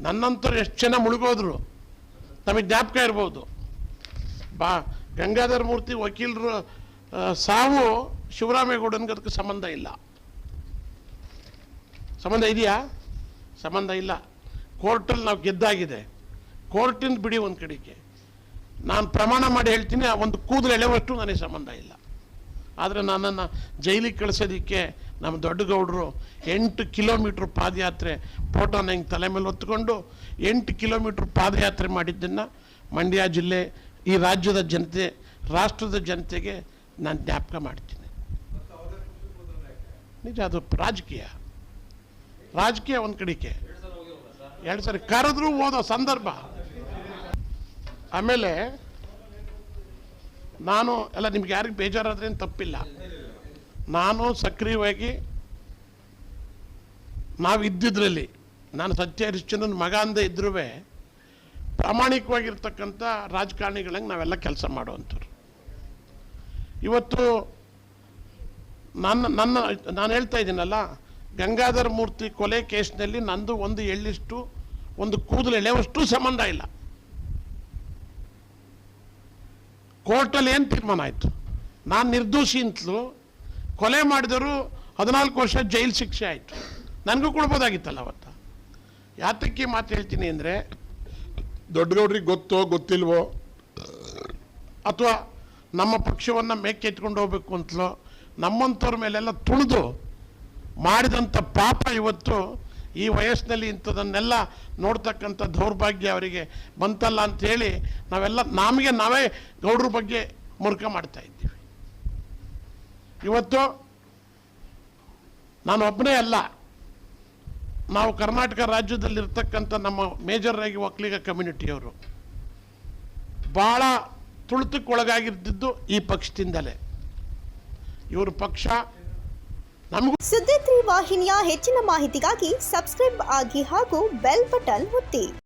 ನನ್ನಂತರು ಎಷ್ಟು ಜನ ಮುಳುಗೋದ್ರು ನಮಗೆ ಜ್ಞಾಪಕ ಇರ್ಬೋದು. ಗಂಗಾಧರ ಮೂರ್ತಿ ವಕೀಲರು ಸಾವು ಶಿವರಾಮೇಗೌಡನಿಗೆ ಅದಕ್ಕೆ ಸಂಬಂಧ ಇಲ್ಲ. ಸಂಬಂಧ ಇದೆಯಾ? ಸಂಬಂಧ ಇಲ್ಲ. ಕೋರ್ಟಲ್ಲಿ ನಾವು ಗೆದ್ದಾಗಿದೆ. ಕೋರ್ಟಿಂದ ಬಿಡಿ ಒಂದು ಕಡೆಗೆ, ನಾನು ಪ್ರಮಾಣ ಮಾಡಿ ಹೇಳ್ತೀನಿ, ಒಂದು ಕೂದಲು ಎಳೆವಷ್ಟು ನನಗೆ ಸಂಬಂಧ ಇಲ್ಲ. ಆದರೆ ನನ್ನನ್ನು ಜೈಲಿಗೆ ಕಳಿಸೋದಕ್ಕೆ ನಮ್ಮ ದೊಡ್ಡಗೌಡರು 8 ಕಿಲೋಮೀಟ್ರ್ ಪಾದಯಾತ್ರೆ ಫೋಟೋನ ಹೆಂಗೆ ತಲೆ ಮೇಲೆ ಹೊತ್ಕೊಂಡು 8 ಕಿಲೋಮೀಟ್ರ್ ಪಾದಯಾತ್ರೆ ಮಾಡಿದ್ದನ್ನು ಮಂಡ್ಯ ಜಿಲ್ಲೆ, ಈ ರಾಜ್ಯದ ಜನತೆ, ರಾಷ್ಟ್ರದ ಜನತೆಗೆ ನಾನು ಜ್ಞಾಪಕ ಮಾಡ್ತೀನಿ. ನಿಜ, ಅದು ರಾಜಕೀಯ ಒಂದು ಕಡೆಗೆ 2 ಸರಿ ಕರೆದ್ರೂ ಓದೋ ಸಂದರ್ಭ. ಆಮೇಲೆ ನಾನು ಎಲ್ಲ ನಿಮ್ಗೆ ಯಾರಿಗೆ ಬೇಜಾರಾದ್ರೇನು ತಪ್ಪಿಲ್ಲ. ನಾನು ಸಕ್ರಿಯವಾಗಿ ನಾವು ಇದ್ದಿದ್ರಲ್ಲಿ, ನಾನು ಸತ್ಯ ಹರಿಶ್ಚಂದ್ರನ ಮಗ ಅಂದೇ ಇದ್ರೂ ಪ್ರಾಮಾಣಿಕವಾಗಿರ್ತಕ್ಕಂಥ ರಾಜಕಾರಣಿಗಳಂಗೆ ನಾವೆಲ್ಲ ಕೆಲಸ ಮಾಡುವಂಥವ್ರು. ಇವತ್ತು ನಾನು ಹೇಳ್ತಾ ಇದ್ದೀನಲ್ಲ, ಗಂಗಾಧರ ಮೂರ್ತಿ ಕೊಲೆ ಕೇಸ್ನಲ್ಲಿ ನಂದು ಒಂದು ಎಳ್ಳಿಷ್ಟು, ಒಂದು ಕೂದಲು ಎಳೆಯುವಷ್ಟು ಸಂಬಂಧ ಇಲ್ಲ. ಕೋರ್ಟಲ್ಲಿ ಏನು ತೀರ್ಮಾನ ಆಯಿತು? ನಾನು ನಿರ್ದೋಷಿ ಅಂತಲೂ, ಕೊಲೆ ಮಾಡಿದವರು 14 ವರ್ಷ ಜೈಲು ಶಿಕ್ಷೆ ಆಯಿತು. ನನಗೂ ಕೊಡ್ಬೋದಾಗಿತ್ತಲ್ಲ ಅವತ್ತು. ಯಾತಕ್ಕೆ ಮಾತು ಹೇಳ್ತೀನಿ ಅಂದರೆ, ದೊಡ್ಡಗೌಡ್ರಿಗೆ ಗೊತ್ತೋ ಗೊತ್ತಿಲ್ವೋ, ಅಥವಾ ನಮ್ಮ ಪಕ್ಷವನ್ನು ಮೇಕೆತ್ಕೊಂಡು ಹೋಗ್ಬೇಕು ಅಂತಲೋ, ನಮ್ಮಂಥವ್ರ ಮೇಲೆಲ್ಲ ತುಳಿದು ಮಾಡಿದಂಥ ಪಾಪ ಇವತ್ತು ಈ ವಯಸ್ಸಿನಲ್ಲಿ ಇಂಥದನ್ನೆಲ್ಲ ನೋಡ್ತಕ್ಕಂಥ ದೌರ್ಭಾಗ್ಯ ಅವರಿಗೆ ಬಂತಲ್ಲ ಅಂಥೇಳಿ ನಾವೆಲ್ಲ ನಾವೇ ಗೌಡ್ರ ಬಗ್ಗೆ ಮುರುಕ ಮಾಡ್ತಾ ಇದ್ದೀವಿ. ಇವತ್ತು ನಾನು ಒಬ್ಬನೇ ಅಲ್ಲ, ನಾವು ಕರ್ನಾಟಕ ರಾಜ್ಯದಲ್ಲಿರ್ತಕ್ಕಂಥ ನಮ್ಮ ಮೇಜರ್ ಆಗಿ ಒಕ್ಕಲಿಗ ಕಮ್ಯುನಿಟಿಯವರು ಭಾಳ ತುಳಿತಕ್ಕೊಳಗಾಗಿರ್ತಿದ್ದು ಈ ಪಕ್ಷದಿಂದಲೇ. ಇವರು ಪಕ್ಷ ನಮಗೂ. ಸುದ್ದಿ 3 ವಾಹಿನಿಯ ಹೆಚ್ಚಿನ ಮಾಹಿತಿಗಾಗಿ ಸಬ್ಸ್ಕ್ರೈಬ್ ಆಗಿ ಹಾಗೂ ಬೆಲ್ ಬಟನ್ ಒತ್ತಿ.